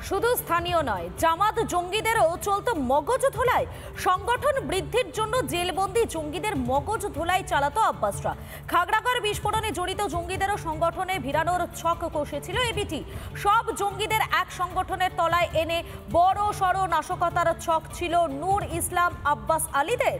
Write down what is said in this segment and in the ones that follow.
শুধু স্থানীয় নয়, জামাত জঙ্গিদেরও চলতো মগজ ধোলাই। সংগঠন বৃদ্ধির জন্য জেলবন্দি জঙ্গিদের মগজ ধোলাই চালাতো আব্বাসরা। খাগড়াগড় বিস্ফোরণে জড়িত জঙ্গিদেরও সংগঠনে ভিড়ানোর ছক কষেছিল এবিটি। সব জঙ্গিদের এক সংগঠনের তলায় এনে বড় সড় নাশকতার ছক ছিল নূর ইসলাম আব্বাস আলীদের।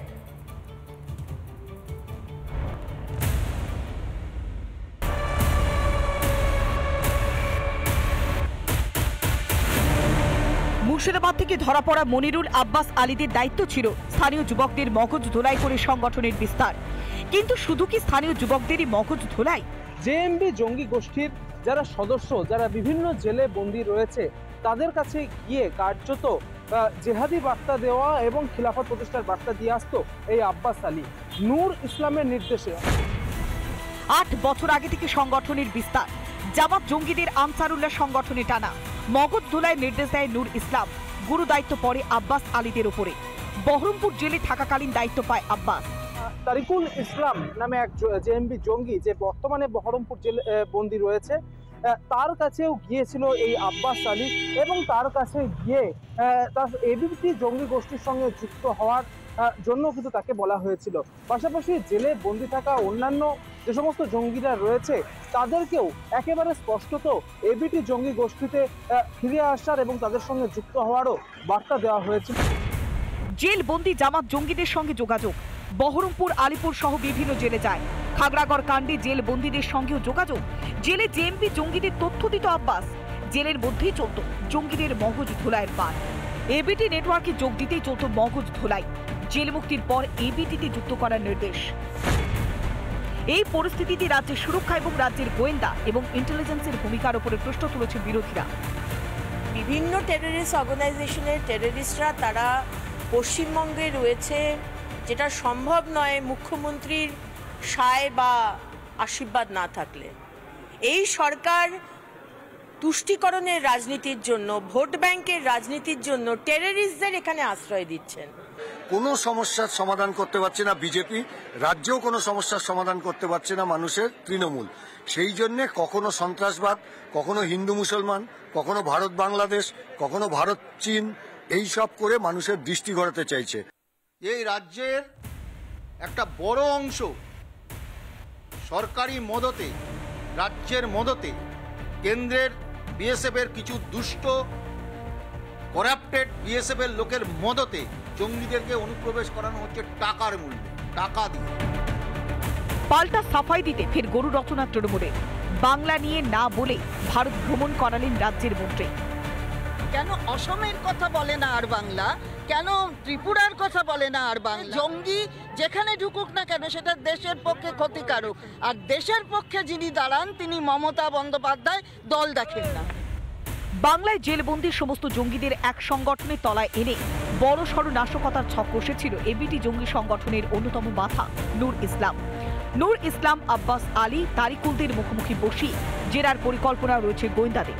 মুর্শিদাবাদ থেকে ধরা পড়া মনিরুল আব্বাস আলীদের দায়িত্ব ছিল স্থানীয় যুবকদের মগজ ধোলাই করে সংগঠনের বিস্তার। কিন্তু শুধু কি স্থানীয় যুবকদেরই মগজ ধোলাই? জেএমবি জঙ্গি গোষ্ঠীর যারা সদস্য, যারা বিভিন্ন জেলে বন্দী রয়েছে, তাদের কাছে গিয়ে কার্যত জেহাদি বার্তা দেওয়া এবং খিলাফত প্রতিষ্ঠার বার্তা দিয়ে আসতো এই আব্বাস আলী। নূর ইসলামের নির্দেশে 8 বছর আগে থেকে সংগঠনের বিস্তার। জামাত জঙ্গিদের আনসারুল্লাহ সংগঠনে টানা। মগজ ধোলায় নির্দেশ দেয় নূর ইসলাম। গুরু দায়িত্ব পড়ে আব্বাস আলীদের উপরে। বহরমপুর জেলে থাকাকালীন দায়িত্ব পায় আব্বাস। তারিকুল ইসলাম নামে এক জেএমবি জঙ্গি, যে বর্তমানে বহরমপুর জেলে বন্দী রয়েছে, তার কাছেও গিয়েছিল এই আব্বাস আলী এবং তার কাছে গিয়ে তার এবিটি জঙ্গি গোষ্ঠীর সঙ্গে যুক্ত হওয়ার জন্য কিন্তু তাকে বলা হয়েছিল। পাশাপাশি জেলে বন্দী থাকা অন্যান্য যে সমস্ত জঙ্গিরা রয়েছে তাদেরকেও একেবারে স্পষ্টত এবিটি জঙ্গি গোষ্ঠীতে ফিরে আসার এবং তাদের সঙ্গে যুক্ত হওয়ারও বার্তা দেওয়া হয়েছিল। জেল বন্দী জামাত জঙ্গিদের সঙ্গে যোগাযোগ। বহরমপুর, আলিপুর সহ বিভিন্ন জেলে যায়। খাগড়াগড় কাণ্ডে জেল বন্দীদের সঙ্গেও যোগাযোগ। জেলে জেএমবি জঙ্গিদের তথ্য দিত আব্বাস। জেলের মধ্যেই চলত জঙ্গিদের মগজ ধোলাইয়ের পাঠ। এবিটি নেটওয়ার্কে যোগ দিতেই চলত মগজ ধোলাই। জেল মুক্তির পর এবিটিতে যুক্ত করার নির্দেশ। এই পরিস্থিতিতে রাজ্যের সুরক্ষা এবং রাজ্যের গোয়েন্দা এবং ইন্টেলিজেন্সের ভূমিকার উপরে প্রশ্ন তুলেছে বিরোধীরা। বিভিন্ন টেররিস্ট অর্গানাইজেশনের টেররিস্টরা তারা পশ্চিমবঙ্গে রয়েছে, যেটা সম্ভব নয় মুখ্যমন্ত্রীর সায় বা আশীর্বাদ না থাকলে। এই সরকার তুষ্টিকরণের রাজনীতির জন্য, ভোট ব্যাংকের রাজনীতির জন্য টেররিস্টদের এখানে আশ্রয় দিচ্ছেন। কোনো সমস্যার সমাধান করতে পারছে না বিজেপি, রাজ্যেও কোনো সমস্যার সমাধান করতে পারছে না মানুষের তৃণমূল। সেই জন্যে কখনো সন্ত্রাসবাদ, কখনো হিন্দু মুসলমান, কখনো ভারত বাংলাদেশ, কখনো ভারত চীন, এই সব করে মানুষের দৃষ্টি ঘোরাতে চাইছে। এই রাজ্যের একটা বড় অংশ সরকারি মদতে, রাজ্যের মদতে, কেন্দ্রের বিএসএফ এর কিছু দুষ্ট করাপ্টেড বিএসএফ এর লোকের মদতে জঙ্গিদেরকে অনুপ্রবেশ করানো হচ্ছে টাকার মূল্যে, টাকা দিয়ে। পাল্টা সাফাই দিতে ফের গরু রচনা তৃণমূলে। বাংলা নিয়ে না বলে ভারত ভ্রমণ করালেন রাজ্যের মন্ত্রী। কেন অসমের কথা বলে না আর বাংলা? কেন ত্রিপুরার কথা বলে না আর বাংলা? জঙ্গি যেখানে ঢুকুক না কেন সেটা দেশের পক্ষে ক্ষতিকারক। আর দেশের পক্ষে যিনি দাঁড়ান তিনি মমতা বন্দ্যোপাধ্যায়, দল দেখেন না। বাংলায় জেলবন্দি সমস্ত জঙ্গিদের এক সংগঠনের তলায় এনে বড় সড় নাশকতার ছক কষেছিল এবিটি জঙ্গি সংগঠনের অন্যতম মাথা নূর ইসলাম। নূর ইসলাম আব্বাস আলী তারিকুলদের মুখোমুখি বসি জেরার পরিকল্পনা রয়েছে গোয়েন্দাদের।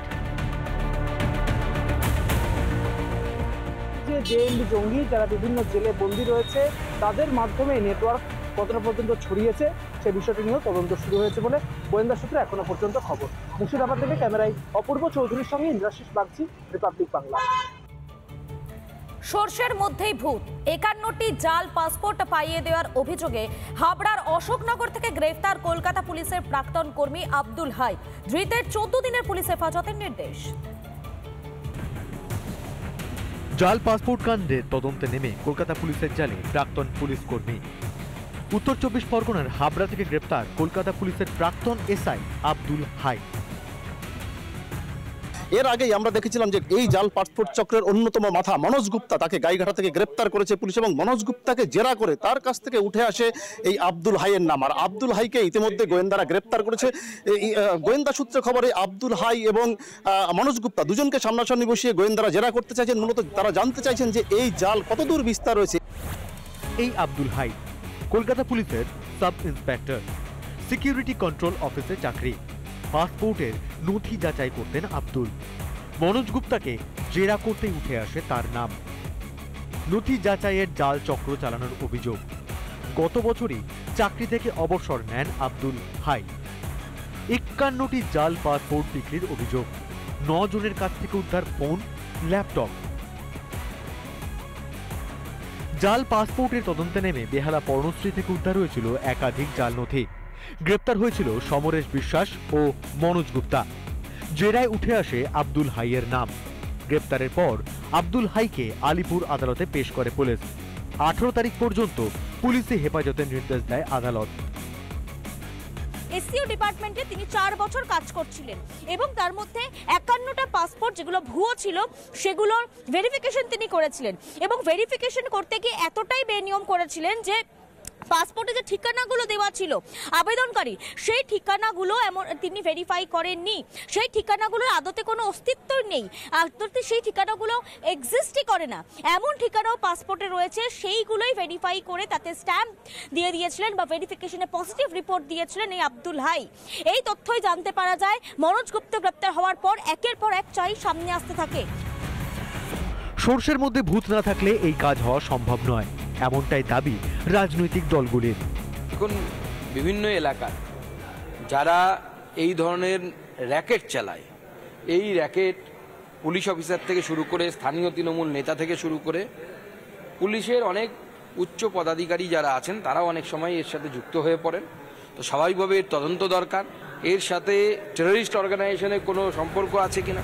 যে জেএমবি জঙ্গি যারা বিভিন্ন জেলে বন্দী রয়েছে তাদের মাধ্যমে নেটওয়ার্ক কতটা পর্যন্ত ছড়িয়েছে সে বিষয়টি নিয়েও তদন্ত শুরু হয়েছে বলে গোয়েন্দা সূত্রে এখনো পর্যন্ত খবর। মুর্শিদাবাদ থেকে ক্যামেরায় অপূর্ব চৌধুরীর সঙ্গে ইন্দ্রাশিস বাগচি, রিপাবলিক বাংলা। সর্ষের মধ্যেই ভূত। 51টি জাল পাসপোর্ট পাইয়ে দেওয়ার অভিযোগে হাবড়ার অশোকনগর থেকে গ্রেফতার কলকাতা পুলিশের প্রাক্তন কর্মী আব্দুল হাই। ধৃতের 14 দিনের পুলিশ হেফাজতের নির্দেশ। জাল পাসপোর্ট কাণ্ডে তদন্তে নেমে কলকাতা পুলিশের জালে প্রাক্তন পুলিশ কর্মী। উত্তর 24 পরগনার হাবড়া থেকে গ্রেপ্তার কলকাতা পুলিশের প্রাক্তন এসআই আব্দুল হাই। এর আগেই আমরা দেখেছিলাম যে এই জাল পাসপোর্ট চক্রের অন্যতম মাথা মনোজ গুপ্তা, তাকে গাইঘাটা থেকে গ্রেপ্তার করেছে পুলিশ এবং মনোজ গুপ্তাকে জেরা করে তার কাছ থেকে উঠে আসে এই আব্দুল হাইয়ের নাম। আর আব্দুল হাইকে ইতিমধ্যে গোয়েন্দারা গ্রেপ্তার করেছে। গোয়েন্দা সূত্রে খবরে আব্দুল হাই এবং মনোজ গুপ্তা দুজনকে সামনাসামনি বসিয়ে গোয়েন্দারা জেরা করতে চাইছেন। মূলত তারা জানতে চাইছেন যে এই জাল কতদূর বিস্তার রয়েছে। এই আব্দুল হাই কলকাতা পুলিশের সাব ইন্সপেক্টর, সিকিউরিটি কন্ট্রোল অফিসে চাকরি। পাসপোর্টের নথি যাচাই করতেন আব্দুল। মনোজ গুপ্তাকে জেরা করতে উঠে আসে তার নাম। নথি যাচাইয়ের জাল চক্র চালানোর অভিযোগ। গত বছরই চাকরি থেকে অবসর নেন আব্দুল হাই। 51টি জাল পাসপোর্ট বিক্রির অভিযোগ। 9 জনের কাছ থেকে উদ্ধার ফোন, ল্যাপটপ। জাল পাসপোর্টের তদন্তে নেমে বেহালা পর্ণশ্রী থেকে উদ্ধার হয়েছিল একাধিক জাল নথি। গ্রেপ্তার হয়েছিল সমরেশ বিশ্বাস ও মনোজ গুপ্তা। জেরায় উঠে আসে আব্দুল হাইয়ের নাম। গ্রেপ্তারের পর আব্দুল হাইকে আলিপুর আদালতে পেশ করে পুলিশ। 18 তারিখ পর্যন্ত পুলিশি হেফাজতের নির্দেশ দেয় আদালত। এসসিও ডিপার্টমেন্টে তিনি 4 বছর কাজ করছিলেন এবং তার মধ্যে 51টা পাসপোর্ট যেগুলো ভুয়ো ছিল সেগুলোর ভেরিফিকেশন তিনি করেছিলেন এবং ভেরিফিকেশন করতে গিয়ে এতটাই বেনিয়ম করেছিলেন যে পাসপোর্টে যে ঠিকানাগুলো দেওয়া ছিল আবেদনকারী সেই ঠিকানাগুলো তিনি ভেরিফাই করেননি। সেই ঠিকানাগুলোর আদতে কোনো অস্তিত্বই নেই, আদতে সেই ঠিকানাগুলো এক্সিস্টই করে না। এমন ঠিকানাও পাসপোর্টে রয়েছে, সেইগুলোই ভেরিফাই করে তাতে স্ট্যাম্প দিয়ে দিয়েছিলেন বা ভেরিফিকেশনে পজিটিভ রিপোর্ট দিয়েছিলেন এই আব্দুল হাই। এই তথ্যই জানতে পারা যায় মনোজ গুপ্তা গ্রেপ্তার হওয়ার পর একের পর এক চাই সামনে আসতে থাকে। সর্ষের মধ্যে ভূত না থাকলে এই কাজ হওয়া সম্ভব নয়, এমনটাই দাবি রাজনৈতিক দলগুলির। এখন বিভিন্ন এলাকার যারা এই ধরনের র্যাকেট চালায়, এই র্যাকেট পুলিশ অফিসার থেকে শুরু করে স্থানীয় তৃণমূল নেতা থেকে শুরু করে পুলিশের অনেক উচ্চ পদাধিকারী যারা আছেন তারাও অনেক সময় এর সাথে যুক্ত হয়ে পড়েন। তো স্বাভাবিকভাবে এর তদন্ত দরকার, এর সাথে টেররিস্ট অর্গানাইজেশনের কোনো সম্পর্ক আছে কিনা।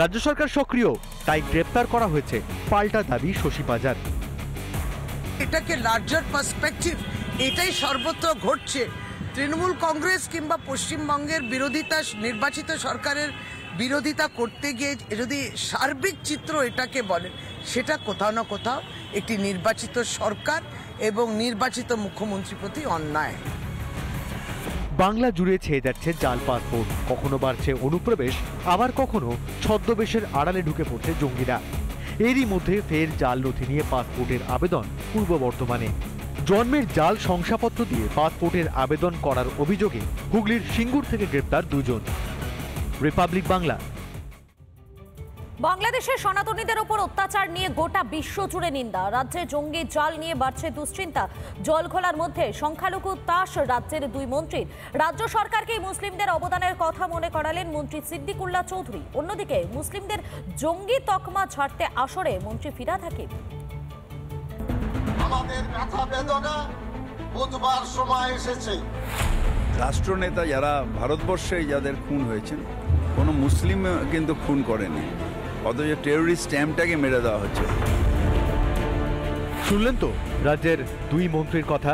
রাজ্য সরকার সক্রিয়, তাই গ্রেপ্তার করা হয়েছে, পাল্টা দাবি শশী বাজার। এটাকে লার্জার পার্সপেক্টিভ, এটাই সর্বত্র ঘটছে। তৃণমূল কংগ্রেস কিংবা পশ্চিমবঙ্গের বিরোধিতা, নির্বাচিত সরকারের বিরোধিতা করতে গিয়ে যদি সার্বিক চিত্র এটাকে বলেন, সেটা কোথাও না কোথাও একটি নির্বাচিত সরকার এবং নির্বাচিত মুখ্যমন্ত্রীর প্রতি অন্যায়। বাংলা জুড়ে ছেয়ে যাচ্ছে জাল পাসপোর্ট, কখনো বাড়ছে অনুপ্রবেশ, আবার কখনো ছদ্মবেশের আড়ালে ঢুকে পড়ছে জঙ্গিরা। এরই মধ্যে ফের জাল নথি নিয়ে পাসপোর্টের আবেদন পূর্ব বর্ধমানে। জন্মের জাল শংসাপত্র দিয়ে পাসপোর্টের আবেদন করার অভিযোগে হুগলির সিঙ্গুর থেকে গ্রেপ্তার 2 জন। রিপাবলিক বাংলা। বাংলাদেশের সনাতনীদের উপর অত্যাচার নিয়ে গোটা বিশ্ব জুড়ে নিন্দা। রাজ্যে জঙ্গি জাল নিয়ে বাড়ছে দুশ্চিন্তা। জলঘোলার মধ্যে সংখ্যালঘু তাস রাজ্যের 2 মন্ত্রীর। রাজ্য সরকারকে মুসলিমদের অবদানের কথা মনে করালেন মন্ত্রী সিদ্দিকুল্লাহ চৌধুরী। অন্যদিকে মুসলিমদের জঙ্গি তকমা ছাড়তে আসরে মন্ত্রী ফিরহাদ হাকিম। আমাদের ব্যথা বেদনা বুঝবার সময় এসেছে। রাষ্ট্রনেতা যারা ভারতবর্ষে যাদের খুন হয়েছেন, কোনো মুসলিম কিন্তু খুন করেনি, অথচ টেররিস্ট স্ট্যাম্পটাকে মেরে দেওয়া হচ্ছে। শুনলেন তো রাজ্যের 2 মন্ত্রীর কথা।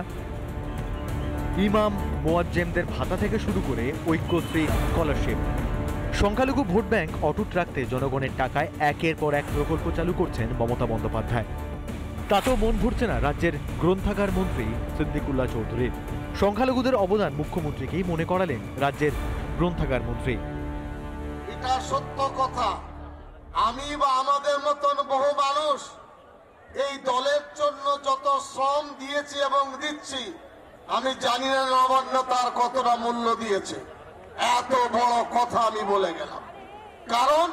ইমাম মুয়াজ্জেমদের ভাতা থেকে শুরু করে ঐক্যশ্রী স্কলারশিপ, সংখ্যালঘু ভোট ব্যাংক অটুট রাখতে জনগণের টাকায় একের পর এক প্রকল্প চালু করছেন মমতা বন্দ্যোপাধ্যায়। তাতেও মন ভরছে না রাজ্যের গ্রন্থাগার মন্ত্রী সিদ্দিকুল্লাহ চৌধুরীর। সংখ্যালঘুদের অবদান মুখ্যমন্ত্রীকেই মনে করালেন রাজ্যের গ্রন্থাগার মন্ত্রী। এটা সত্য কথা, আমি বা আমাদের মতন বহু মানুষ এই দলের জন্য যত শ্রম দিয়েছি এবং দিচ্ছি, আমি জানি না নবান্ন তার কতটা মূল্য দিয়েছে। এত বড় কথা আমি বলে গেলাম, কারণ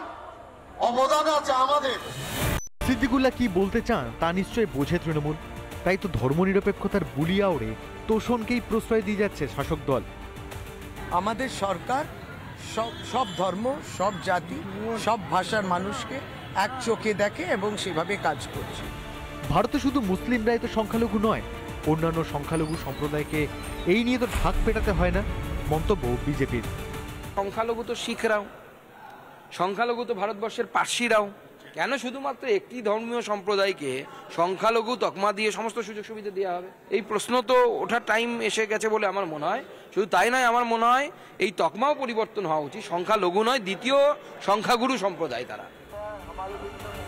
অবদান আছে আমাদের। সিদ্দিকুল্লাহ কি বলতে চান তা নিশ্চয়ই বোঝে তৃণমূল, তাই তো ধর্মনিরপেক্ষতার বুলিয়া ওড়ে তোষণকেই প্রশ্রয় দিয়ে যাচ্ছে শাসক দল। আমাদের সরকার সব ধর্ম, সব জাতি, সব ভাষার মানুষকে এক চোখে দেখে এবং সেভাবে কাজ করছে। ভারতে শুধু মুসলিমরাই তো সংখ্যালঘু নয়, অন্যান্য সংখ্যালঘু সম্প্রদায়কে এই নিয়ে তো ঢাক পেটাতে হয় না, মন্তব্য বিজেপির। সংখ্যালঘু তো শিখরাও, সংখ্যালঘু তো ভারতবর্ষের পার্সিরাও, কেন শুধুমাত্র একটি ধর্মীয় সম্প্রদায়কে সংখ্যালঘু তকমা দিয়ে সমস্ত সুযোগ সুবিধা দেওয়া হবে? এই প্রশ্ন তো ওঠার টাইম এসে গেছে বলে আমার মনে হয়। শুধু তাই নয়, আমার মনে হয় এই তকমাও পরিবর্তন হওয়া উচিত। সংখ্যালঘু নয়, দ্বিতীয় সংখ্যাগুরু সম্প্রদায় তারা।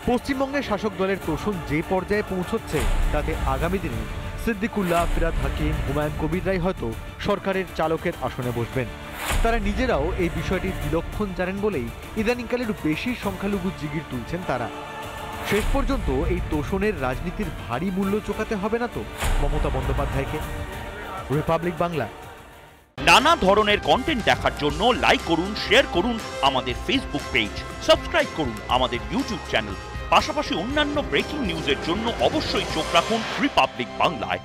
পশ্চিমবঙ্গের শাসক দলের তোষণ যে পর্যায়ে পৌঁছচ্ছে, তাতে আগামী দিনে সিদ্দিকুল্লাহ, ফিরহাদ হাকিম, হুমায়ুন কবির রায় হয়তো সরকারের চালকের আসনে বসবেন। তারা নিজেরাও এই বিষয়টির বিলক্ষণ জানেন বলেই ইদানিংকালের বেশি সংখ্যালঘু জিগির তুলছেন তারা। শেষ পর্যন্ত এই তোষণের রাজনীতির ভারী মূল্য চোকাতে হবে না তো মমতা বন্দ্যোপাধ্যায়কে। রিপাবলিক বাংলা। নানা ধরনের কন্টেন্ট দেখার জন্য লাইক করুন, শেয়ার করুন আমাদের ফেসবুক পেজ, সাবস্ক্রাইব করুন আমাদের ইউটিউব চ্যানেল। পাশাপাশি অন্যান্য ব্রেকিং নিউজের জন্য অবশ্যই চোখ রাখুন রিপাবলিক বাংলায়।